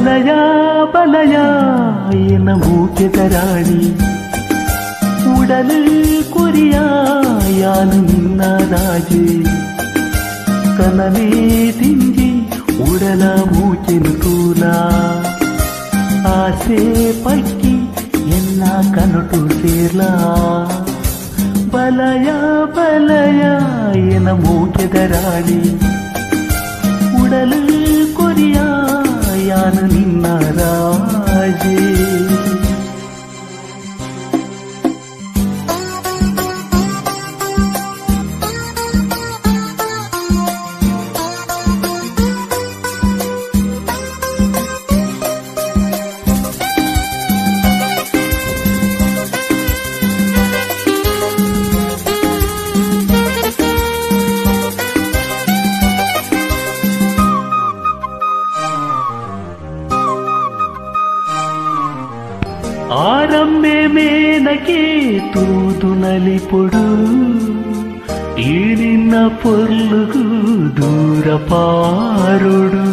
ಬಲಯ ಬಲಯ ಎನ್ನ ಮೂಕೆದರಾಣಿ ಉಡಲು ಕುರಿಯ ಯಾನು ನಿನ್ನ ರಾಜೆ ಕನನೇ ತಿಂಜಿ ಉಡಲ ಮೂಕೆನು ತೂಲ ಆಸೆ ಪಕ್ಕಿ ಎಲ್ಲ ಕನಟು ಸೇರ್ಲ ಬಲಯ ಬಲಯ ಎನ್ನ ಮೂಕೆದರಾಣಿ ಉಡಲು ಕೊರಿಯ ಯಾನು ನಿನ್ನ ರಾಜೆ ಆರಂಭೆ ಮೇನಕೆ ತೂದು ನಲಿಪೊಡು ಈ ನಿನ್ನ ಪೊರ್ಲುಗು ದೂರ ಪಾರೊಡು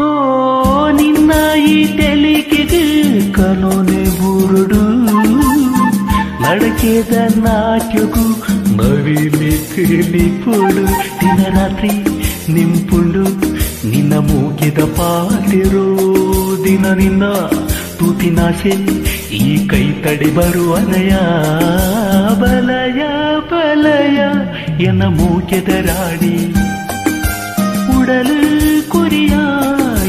ಓ ನಿನ್ನ ಈ ತೆಲಿಕೆಗೆ ಕನೋನೆ ಬುರುಡು ನಡಕೆದ ನಾಟ್ಯಗೂ ನವಿಲಿ ತಿಳಿಪೊಡು ದಿನ ರಾತ್ರಿ ನಿಂಪುಂಡು ನಿನ್ನ ಮೂಗಿದ ಪಾಟಿರೋ ದಿನ ನಿನ್ನ ತೂತಿನಾಸೆ ಈ ಕೈ ತಡೆ ಬರುವನಯ ಬಲಯ ಬಲಯ ಎನ್ನ ಮೂಕೆದ ರಾಣಿ ಉಡಲು ಕುರಿಯ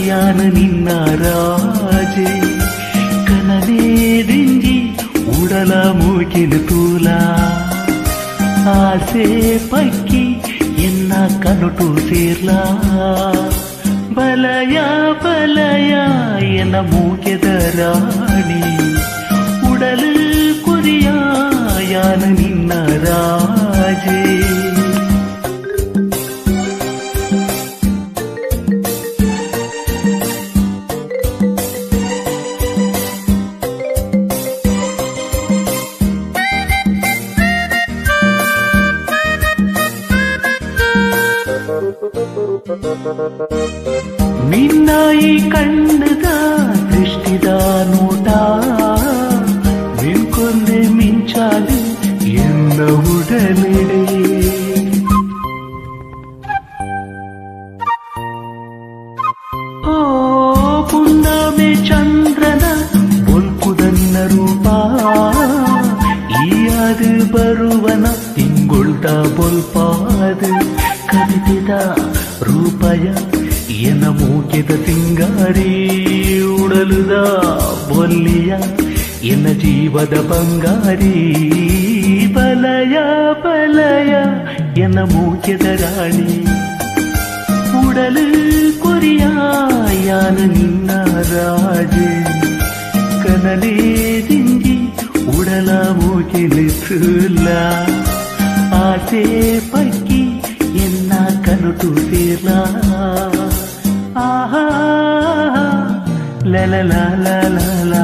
ಯಾನ ನಿನ್ನ ರಾಜೆ ಕನನೇ ದಿಂಜಿ ಉಡಲ ಮೂಗಿನ ತೂಲ ಆಸೆ ಪಕ್ಕಿ ಎನ್ನ ಕನಟು ಸೇರ್ಲ ಬಲಯ ಬಲಯ ಎನ್ನ ಮೂಕೆದ ರಾಣಿ ಉಡಲು ಕುರಿಯ ಯಾನ ನಿನ್ನ ರಾಜೆ ನಿನ್ನ ಈ ಕಣ್ಣದ ದೃಷ್ಟಿದ ನೋಟ ನಿನ್ಕೊಂದೆ ಮಿಂಚಾಲು ಎನ್ನ ಉಡಲೆಡೆ ಓ ಪುನ್ನಮೆ ಚಂದ್ರನ ಬೊಲ್ಪುದನ್ನ ರೂಪ ಈಯಾದು ಬರುವನ ತಿಂಗುಳ್ದ ಬೊಲ್ಪಾದು ಕವಿತಿದ ರೂಪಯ ಎನ್ನ ಮೂಕೆದ ಸಿಂಗಾರಿ ಉಡಲುದ ಬೊಲ್ಲಿಯ ಎನ್ನ ಜೀವದ ಬಂಗಾರಿ ಬಲಯ ಬಲಯ ಎನ್ನ ಮೂಕೆದ ರಾಣಿ ಉಡಲು ಕೊರಿಯ ಯಾನ ನಿನ್ನ ರಾಜೆ ಕನನೇ ದಿಂಜಿ ಉಡಲ ಮೂಕೆಲಿಸುಲ್ಲ ಆಸೆ ಪಕ್ಕಿ ಎನ್ನ ಕನಟು ಸೇರ್ಲ ಆಹಾ ಲಲ ಲ ಲ ಲ ಲ